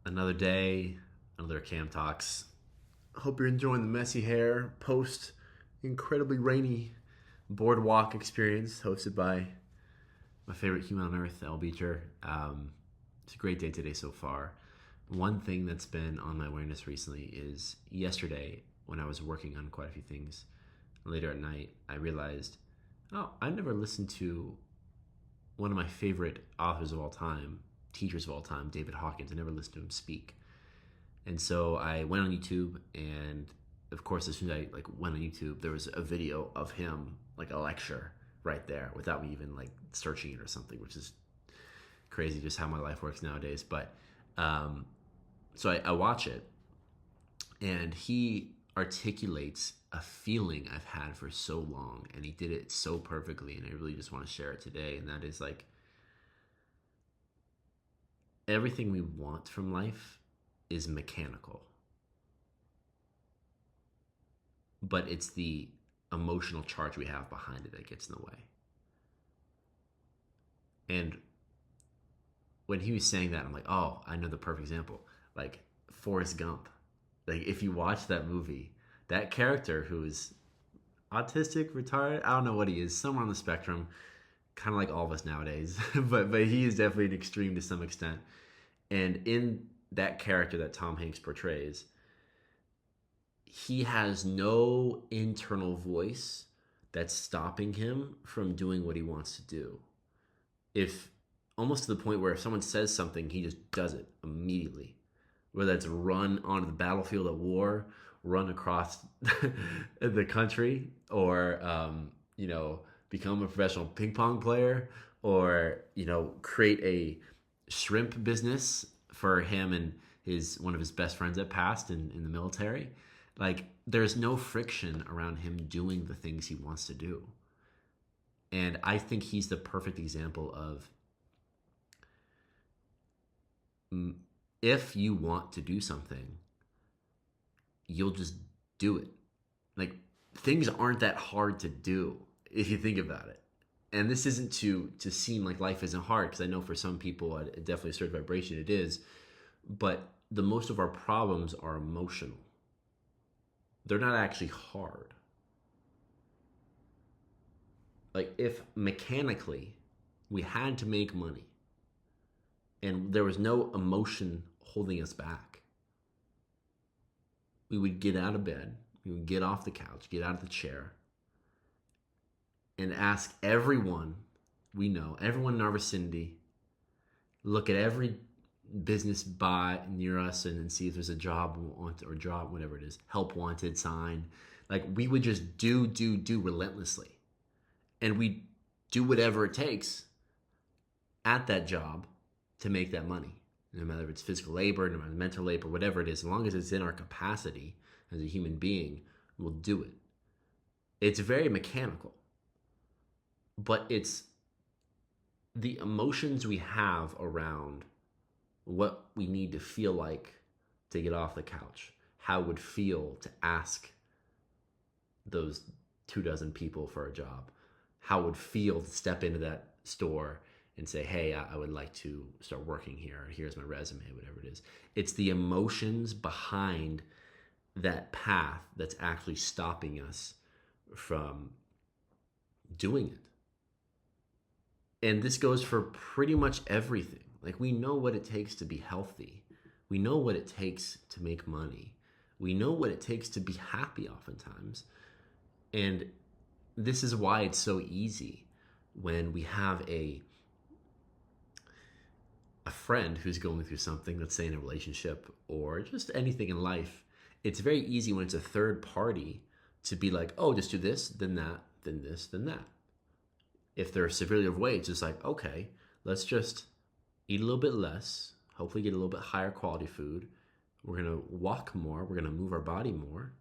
Another day, another Cam Talks. Hope you're enjoying the messy hair post incredibly rainy boardwalk experience hosted by my favorite human on earth, Elle. It's a great day today so far. One thing that's been on my awareness recently is yesterday when I was working on quite a few things later at night, I realized, oh, I never listened to one of my favorite authors of all time, teachers of all time, David Hawkins. I never listened to him speak. And so I went on YouTube, and of course, as soon as I went on YouTube, there was a video of him, like a lecture right there, without me even searching it or something, which is crazy, just how my life works nowadays. But so I watch it, and he articulates a feeling I've had for so long, and he did it so perfectly, and I really just want to share it today. And that is everything we want from life is mechanical, but it's the emotional charge we have behind it that gets in the way. And when he was saying that, I'm like, oh, I know the perfect example. Like Forrest Gump. Like if you watch that movie, that character who is autistic, retarded, I don't know what he is, somewhere on the spectrum, kind of like all of us nowadays, but he is definitely an extreme to some extent. And in that character that Tom Hanks portrays, he has no internal voice that's stopping him from doing what he wants to do. If almost to the point where if someone says something, he just does it immediately. Whether it's run onto the battlefield of war, run across the country, or become a professional ping pong player, or create a shrimp business for him and one of his best friends that passed in the military. There's no friction around him doing the things he wants to do. And I think he's the perfect example of, if you want to do something, you'll just do it. Things aren't that hard to do if you think about it. And this isn't to seem like life isn't hard, because I know for some people, definitely a certain vibration it is. But the most of our problems are emotional. They're not actually hard. If mechanically we had to make money and there was no emotion holding us back, we would get out of bed, we would get off the couch, get out of the chair, and ask everyone we know, everyone in our vicinity, look at every business by near us and see if there's a job wanted, or job, whatever it is, help wanted sign. We would just do relentlessly. And we do whatever it takes at that job to make that money. No matter if it's physical labor, no matter mental labor, whatever it is, as long as it's in our capacity as a human being, we'll do it. It's very mechanical. But it's the emotions we have around what we need to feel like to get off the couch, how it would feel to ask those 24 people for a job, how it would feel to step into that store and say, hey, I would like to start working here, or here's my resume, whatever it is. It's the emotions behind that path that's actually stopping us from doing it. And this goes for pretty much everything. We know what it takes to be healthy. We know what it takes to make money. We know what it takes to be happy oftentimes. And this is why it's so easy when we have a friend who's going through something, let's say in a relationship or just anything in life. It's very easy when it's a third party to be like, oh, just do this, then that, then this, then that. If they're severely overweight, it's just okay, let's just eat a little bit less, hopefully get a little bit higher quality food. We're going to walk more. We're going to move our body more.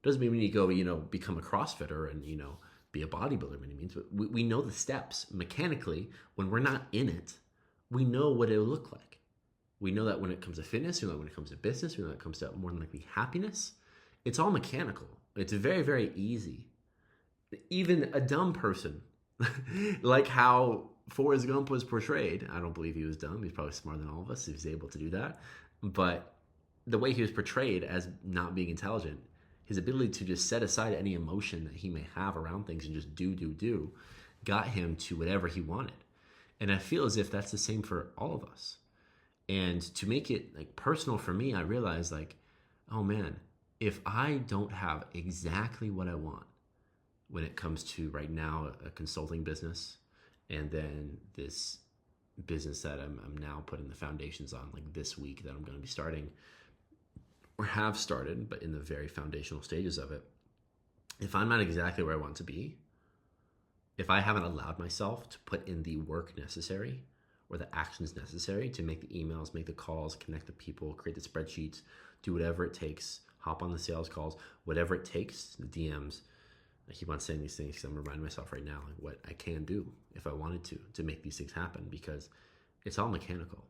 Doesn't mean we need to go, become a CrossFitter and, be a bodybuilder by any means. But we know the steps. Mechanically, when we're not in it, we know what it'll look like. We know that when it comes to fitness, we know that when it comes to business, we know that it comes to more than likely happiness. It's all mechanical. It's very, very easy. Even a dumb person, like how Forrest Gump was portrayed. I don't believe he was dumb. He's probably smarter than all of us. He was able to do that. But the way he was portrayed as not being intelligent, his ability to just set aside any emotion that he may have around things and just do, got him to whatever he wanted. And I feel as if that's the same for all of us. And to make it like personal for me, I realized like, oh man, if I don't have exactly what I want when it comes to right now a consulting business, and then this business that I'm now putting the foundations on, like this week that I'm going to be starting, or have started, but in the very foundational stages of it. If I'm not exactly where I want to be, if I haven't allowed myself to put in the work necessary or the actions necessary to make the emails, make the calls, connect the people, create the spreadsheets, do whatever it takes, hop on the sales calls, whatever it takes, the DMs. I keep on saying these things because I'm reminding myself right now like what I can do if I wanted to make these things happen, because it's all mechanical.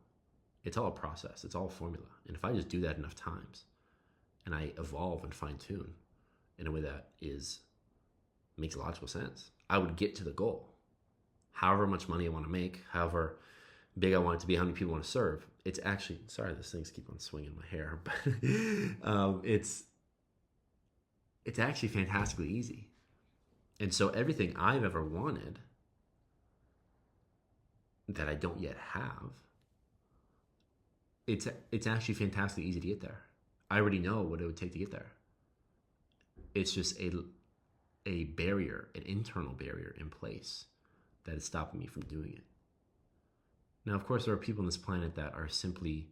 It's all a process. It's all a formula. And if I just do that enough times and I evolve and fine tune in a way that makes logical sense, I would get to the goal. However much money I want to make, however big I want it to be, how many people I want to serve. It's actually, sorry, these things keep on swinging my hair, but it's actually fantastically easy. And so everything I've ever wanted that I don't yet have, it's actually fantastically easy to get there. I already know what it would take to get there. It's just a barrier, an internal barrier in place that is stopping me from doing it. Now, of course, there are people on this planet that are simply,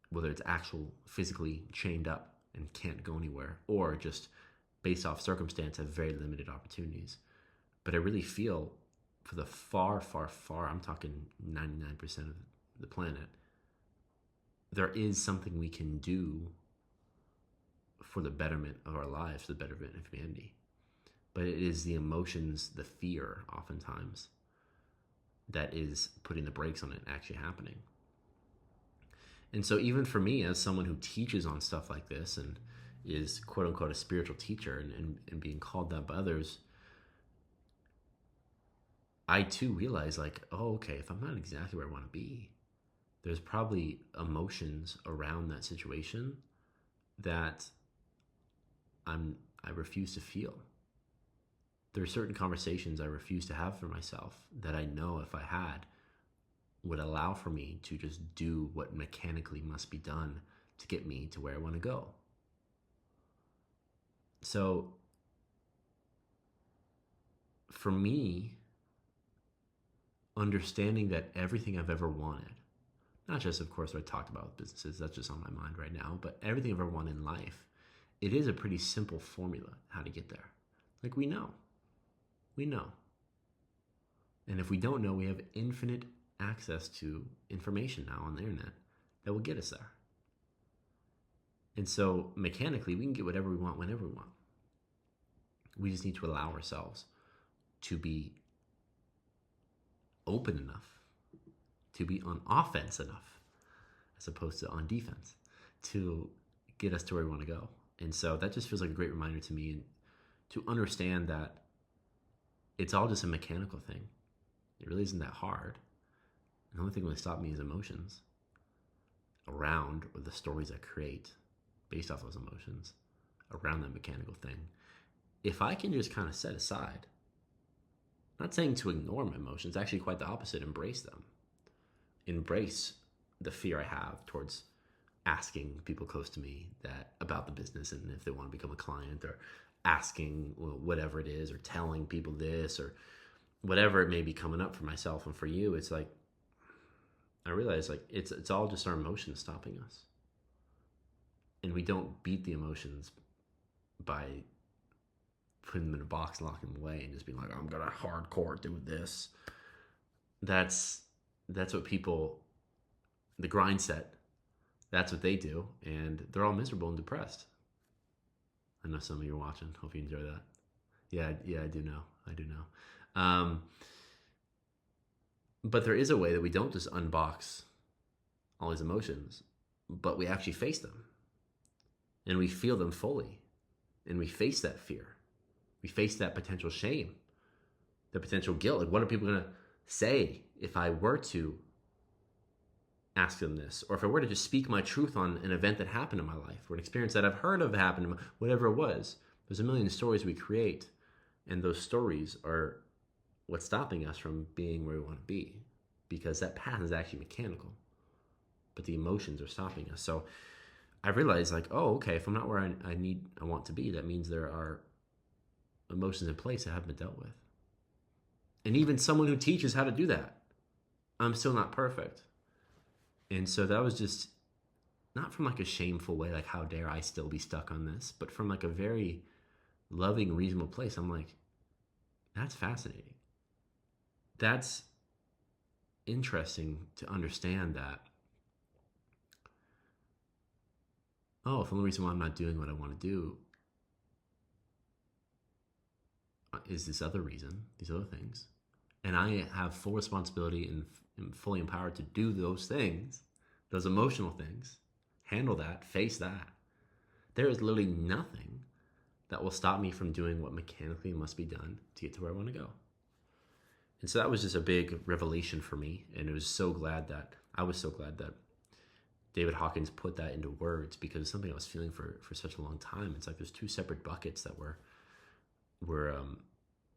whether it's actual physically chained up and can't go anywhere, or just based off circumstance have very limited opportunities. But I really feel for the far, I'm talking 99% of the planet, there is something we can do for the betterment of our lives, for the betterment of humanity. But it is the emotions, the fear, oftentimes, that is putting the brakes on it actually happening. And so even for me, as someone who teaches on stuff like this and is quote unquote a spiritual teacher and being called that by others, I too realize like, oh, okay, if I'm not exactly where I want to be, there's probably emotions around that situation that I refuse to feel. There are certain conversations I refuse to have for myself that I know if I had would allow for me to just do what mechanically must be done to get me to where I want to go. So for me, understanding that everything I've ever wanted, not just, of course, what I talked about with businesses, that's just on my mind right now, but everything I've ever wanted in life, it is a pretty simple formula how to get there. Like we know. And if we don't know, we have infinite access to information now on the internet that will get us there. And so mechanically, we can get whatever we want whenever we want. We just need to allow ourselves to be open enough, to be on offense enough, as opposed to on defense, to get us to where we want to go. And so that just feels like a great reminder to me, and to understand that it's all just a mechanical thing. It really isn't that hard. The only thing that will stop me is emotions around, or the stories I create based off those emotions around that mechanical thing. If I can just kind of set aside, not saying to ignore my emotions, actually quite the opposite, embrace them. Embrace the fear I have towards asking people close to me that about the business and if they want to become a client, or asking whatever it is, or telling people this, or whatever it may be coming up for myself and for you. It's like, I realize like it's all just our emotions stopping us. And we don't beat the emotions by putting them in a box, locking them away, and just being like, I'm gonna hardcore do this. That's what people, the grind set, that's what they do, and they're all miserable and depressed. I know some of you are watching. Hope you enjoy that. Yeah, I do know. But there is a way that we don't just unbox all these emotions, but we actually face them. And we feel them fully. And we face that fear. We face that potential shame, the potential guilt. Like, what are people going to say if I were to ask them this, or if I were to just speak my truth on an event that happened in my life, or an experience that I've heard of happened, whatever it was, there's a million stories we create, and those stories are what's stopping us from being where we want to be, because that path is actually mechanical, but the emotions are stopping us. So I realized, like, oh, okay, if I'm not where I want to be, that means there are emotions in place that haven't been dealt with. And even someone who teaches how to do that, I'm still not perfect. And so that was just not from like a shameful way, like how dare I still be stuck on this, but from like a very loving, reasonable place. I'm like, that's fascinating. That's interesting to understand that, oh, if the only reason why I'm not doing what I want to do is this other reason, these other things, and I have full responsibility and am fully empowered to do those things, those emotional things, handle that, face that, there is literally nothing that will stop me from doing what mechanically must be done to get to where I want to go. And so that was just a big revelation for me, and I was so glad that David Hawkins put that into words, because it's something I was feeling for such a long time. It's like there's two separate buckets that were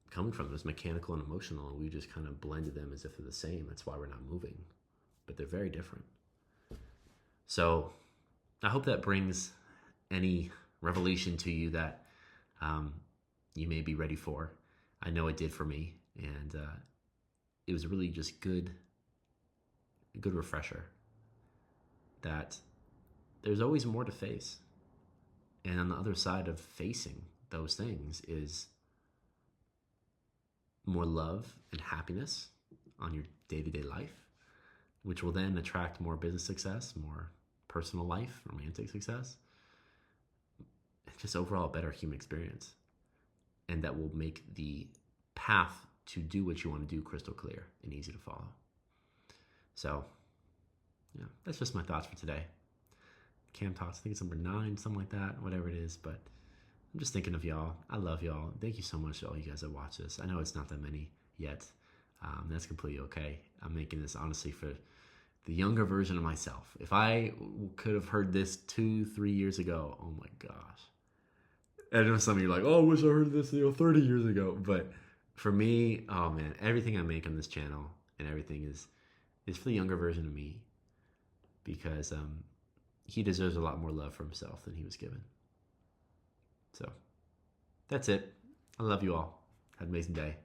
coming from. It was mechanical and emotional, and we just kind of blended them as if they're the same. That's why we're not moving, but they're very different. So I hope that brings any revelation to you that you may be ready for. I know it did for me, and it was really just a good refresher that there's always more to face. And on the other side of facing those things is more love and happiness on your day-to-day life, which will then attract more business success, more personal life, romantic success, and just overall a better human experience. And that will make the path to do what you want to do crystal clear and easy to follow. So, yeah, that's just my thoughts for today. Cam Talks, I think it's number 9, something like that, whatever it is. But I'm just thinking of y'all. I love y'all. Thank you so much to all you guys that watch this. I know it's not that many yet. That's completely okay. I'm making this honestly for the younger version of myself. If I could have heard this 2-3 years ago, oh my gosh. I know some of you are like, oh, I wish I heard this 30 years ago. But for me, oh man, everything I make on this channel and everything is for the younger version of me, because he deserves a lot more love for himself than he was given. So that's it. I love you all. Have an amazing day.